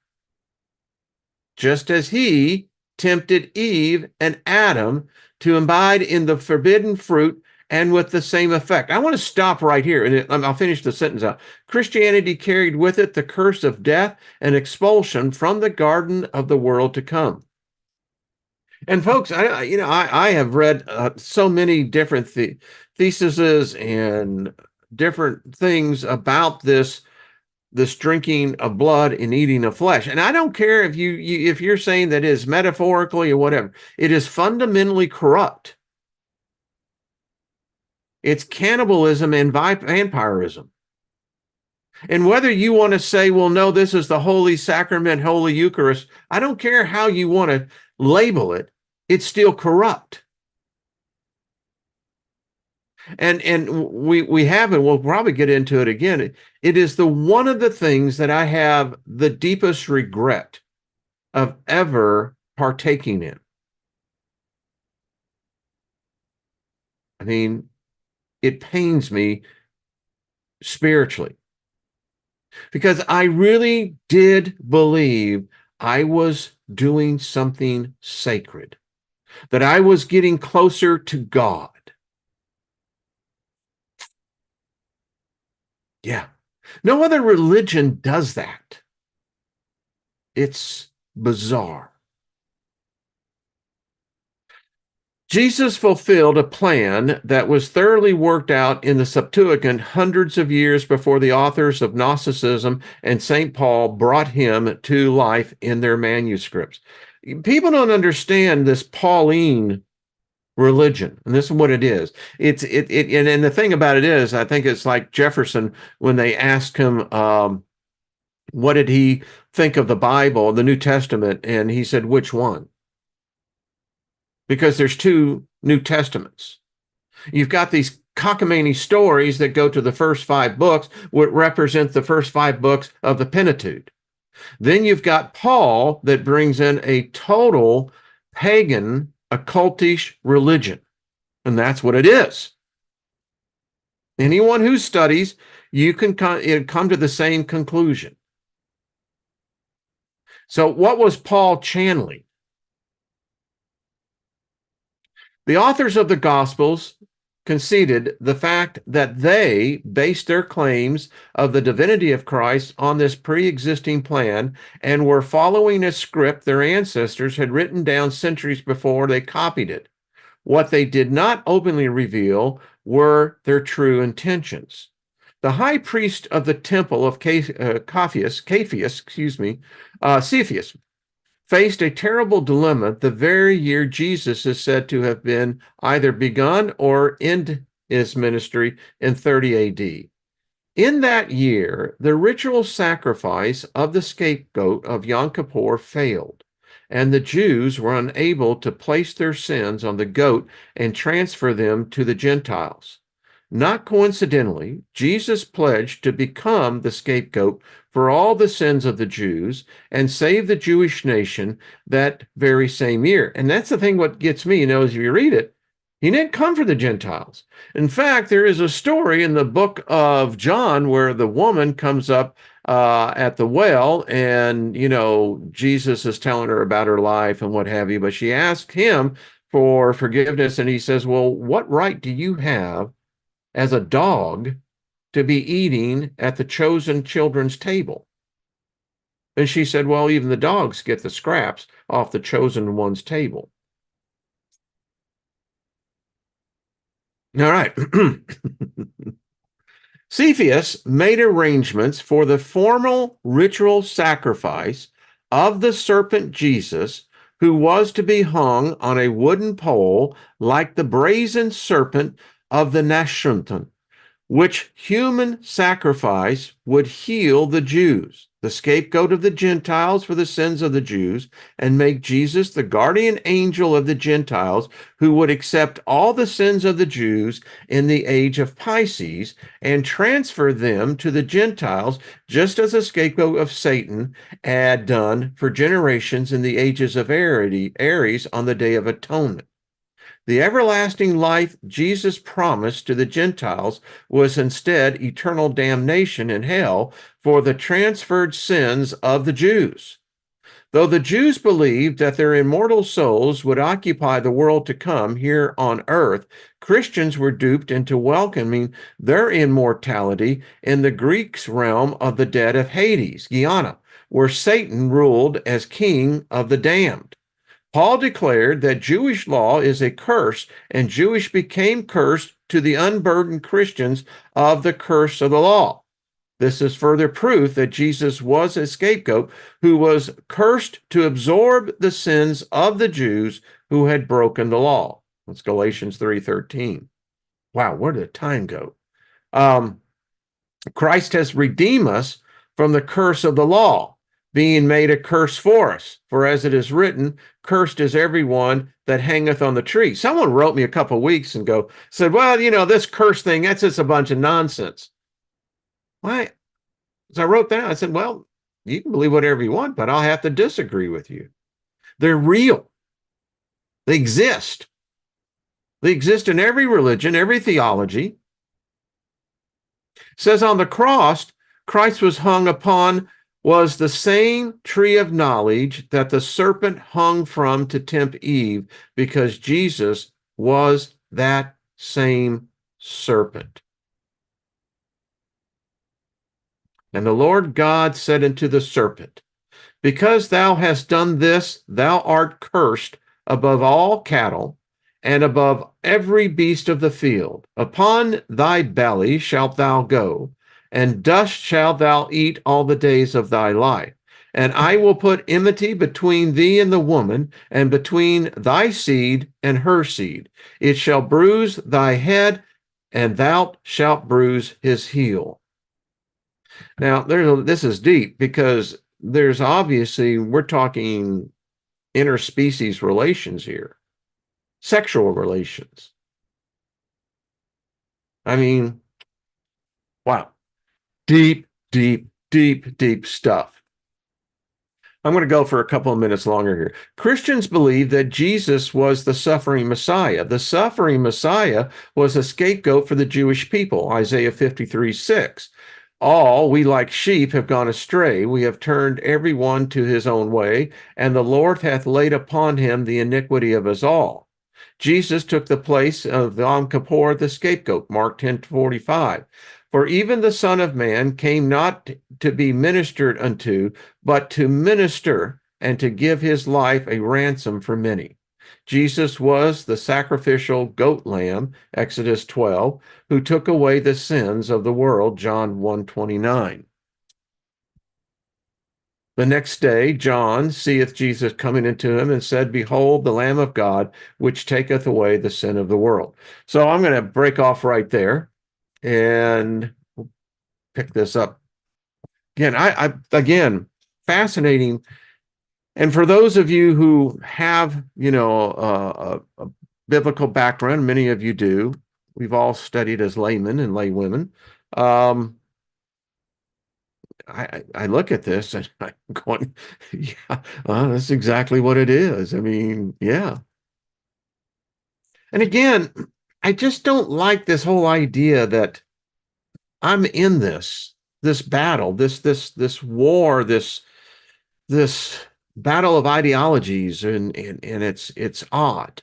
just as he tempted Eve and Adam to imbibe in the forbidden fruit, and with the same effect. I want to stop right here, and I'll finish the sentence out. Christianity carried with it the curse of death and expulsion from the garden of the world to come. And folks, I have read so many different theses and different things about this drinking of blood and eating of flesh. And I don't care if if you're saying that it is metaphorically or whatever. It is fundamentally corrupt. It's cannibalism and vampirism. And whether you want to say, well, no, this is the Holy Sacrament, Holy Eucharist, I don't care how you want to label it, it's still corrupt. And we have, and we'll probably get into it again. It is one of the things that I have the deepest regret of ever partaking in. I mean, it pains me spiritually, because I really did believe I was doing something sacred, that I was getting closer to God. Yeah. No other religion does that. It's bizarre. Jesus fulfilled a plan that was thoroughly worked out in the Septuagint hundreds of years before the authors of Gnosticism and St. Paul brought him to life in their manuscripts. People don't understand this Pauline religion, and this is what it is. And the thing about it is, I think it's like Jefferson when they asked him, what did he think of the Bible, the New Testament, and he said, which one? Because there's two New Testaments. You've got these cockamamie stories that go to the first 5 books, which represent the first 5 books of the Pentateuch. Then you've got Paul that brings in a total pagan, occultish religion. And that's what it is. Anyone who studies, you can come to the same conclusion. So what was Paul channeling? The authors of the Gospels conceded the fact that they based their claims of the divinity of Christ on this pre-existing plan and were following a script their ancestors had written down centuries before they copied it. What they did not openly reveal were their true intentions. The high priest of the temple of Cepheus, faced a terrible dilemma the very year Jesus is said to have been either begun or end his ministry in 30 AD. In that year, the ritual sacrifice of the scapegoat of Yom Kippur failed, and the Jews were unable to place their sins on the goat and transfer them to the Gentiles. Not coincidentally, Jesus pledged to become the scapegoat for all the sins of the Jews and save the Jewish nation that very same year. And that's the thing what gets me, as you read it, he didn't come for the Gentiles. In fact, there is a story in the book of John where the woman comes up at the well and, Jesus is telling her about her life and what have you, but she asks him for forgiveness and he says, well, what right do you have as a dog to be eating at the chosen children's table? And she said, well, even the dogs get the scraps off the chosen one's table. All right. Cepheus made arrangements for the formal ritual sacrifice of the serpent Jesus, who was to be hung on a wooden pole like the brazen serpent of the Nashuntan, which human sacrifice would heal the Jews, the scapegoat of the Gentiles for the sins of the Jews, and make Jesus the guardian angel of the Gentiles, who would accept all the sins of the Jews in the age of Pisces and transfer them to the Gentiles, just as a scapegoat of Satan had done for generations in the ages of Aries on the Day of Atonement. The everlasting life Jesus promised to the Gentiles was instead eternal damnation in hell for the transferred sins of the Jews. Though the Jews believed that their immortal souls would occupy the world to come here on earth, Christians were duped into welcoming their immortality in the Greeks' realm of the dead of Hades, Gehenna, where Satan ruled as king of the damned. Paul declared that Jewish law is a curse, and Jewish became cursed to the unburdened Christians of the curse of the law. This is further proof that Jesus was a scapegoat who was cursed to absorb the sins of the Jews who had broken the law. That's Galatians 3:13. Wow, where did time go? Christ has redeemed us from the curse of the law, being made a curse for us. For as it is written, cursed is everyone that hangeth on the tree. Someone wrote me a couple of weeks ago, said, well, this curse thing, that's just a bunch of nonsense. Why? As I wrote that, I said, well, you can believe whatever you want, but I'll have to disagree with you. They're real. They exist. They exist in every religion, every theology. It says on the cross, Christ was hung upon was the same tree of knowledge that the serpent hung from to tempt Eve, because Jesus was that same serpent. And the Lord God said unto the serpent, because thou hast done this, thou art cursed above all cattle, and above every beast of the field. Upon thy belly shalt thou go, and dust shalt thou eat all the days of thy life. And I will put enmity between thee and the woman, and between thy seed and her seed. It shall bruise thy head, and thou shalt bruise his heel. Now, this is deep because there's obviously, we're talking interspecies relations here, sexual relations. I mean, wow, deep, deep, deep, deep stuff. I'm going to go for a couple of minutes longer here. Christians believe that Jesus was the suffering Messiah. The suffering Messiah was a scapegoat for the Jewish people, Isaiah 53:6. All we like sheep have gone astray. We have turned every one to his own way, and the Lord hath laid upon him the iniquity of us all. Jesus took the place of Yom Kippur, the scapegoat, Mark 10:45. For even the Son of Man came not to be ministered unto, but to minister and to give his life a ransom for many. Jesus was the sacrificial goat lamb, Exodus 12, who took away the sins of the world, John 1:29. The next day, John seeth Jesus coming into him and said, Behold, the Lamb of God, which taketh away the sin of the world. So I'm going to break off right there and pick this up. Again, fascinating. And for those of you who have, a biblical background, many of you do. We've all studied as laymen and laywomen. I look at this and I'm going, yeah, that's exactly what it is. I mean, yeah. And again, I just don't like this whole idea that I'm in this battle, this war, this battle of ideologies, and it's odd.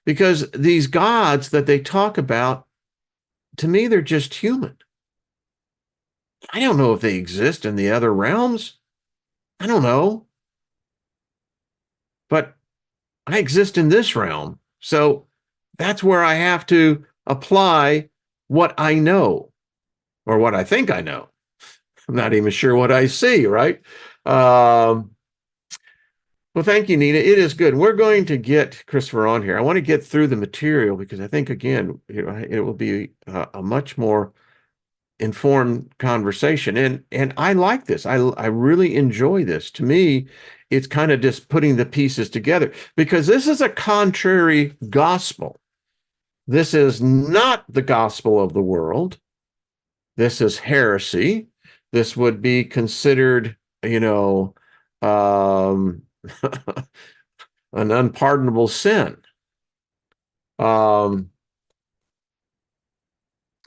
Because these gods that they talk about, to me, they're just human. I don't know if they exist in the other realms. I don't know. But I exist in this realm. So that's where I have to apply what I know or what I think I know. I'm not even sure what I see, right? Well, thank you, Nina. It is good. We're going to get Christopher on here. I want to get through the material because I think, again, it will be a much more informed conversation. And I like this. I really enjoy this. To me, it's kind of just putting the pieces together because this is a contrary gospel. This is not the gospel of the world. This is heresy. This would be considered, an unpardonable sin.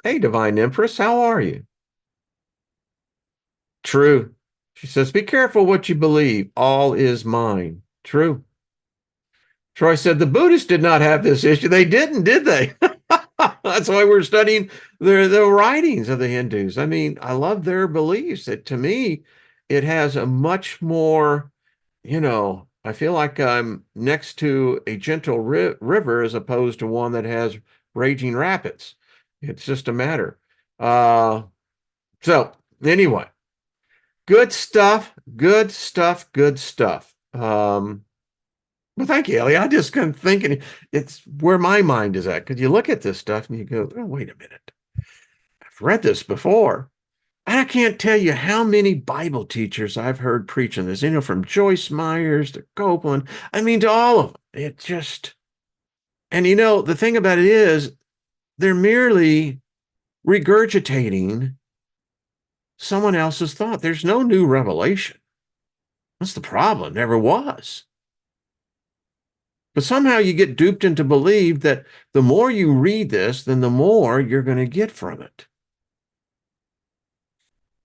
Hey, Divine Empress, how are you? True. She says, be careful what you believe. All is mine. True. Troy said the Buddhists did not have this issue. They didn't, did they? That's why we're studying the writings of the Hindus. I mean, I love their beliefs. To me, it has a much more, I feel like I'm next to a gentle river as opposed to one that has raging rapids. It's just a matter. So anyway, good stuff, good stuff, good stuff. Well, thank you, Ellie. I just couldn't think it's where my mind is at. Because you look at this stuff and you go, oh, wait a minute. I've read this before. And I can't tell you how many Bible teachers I've heard preaching this, from Joyce Myers to Copeland. I mean, to all of them. It just, and the thing about it is, they're merely regurgitating someone else's thought. There's no new revelation. That's the problem. Never was. But somehow you get duped into believe that the more you read this, then the more you're going to get from it.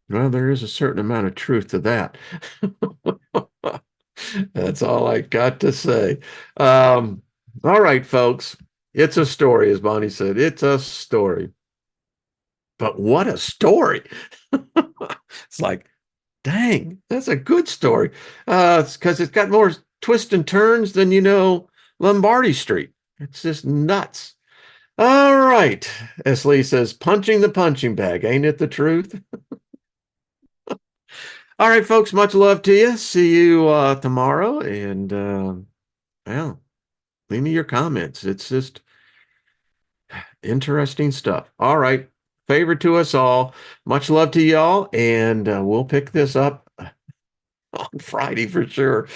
Well, there is a certain amount of truth to that. That's all I got to say. All right, folks. It's a story, as Bonnie said. It's a story. But what a story. It's like, dang, that's a good story. It's because it's got more twists and turns than, Lombardi Street. It's just nuts. All right. As Lee says, punching the punching bag. Ain't it the truth? All right, folks. Much love to you. See you tomorrow. And well, leave me your comments. It's just interesting stuff. All right. Favor to us all. Much love to y'all. And we'll pick this up on Friday for sure.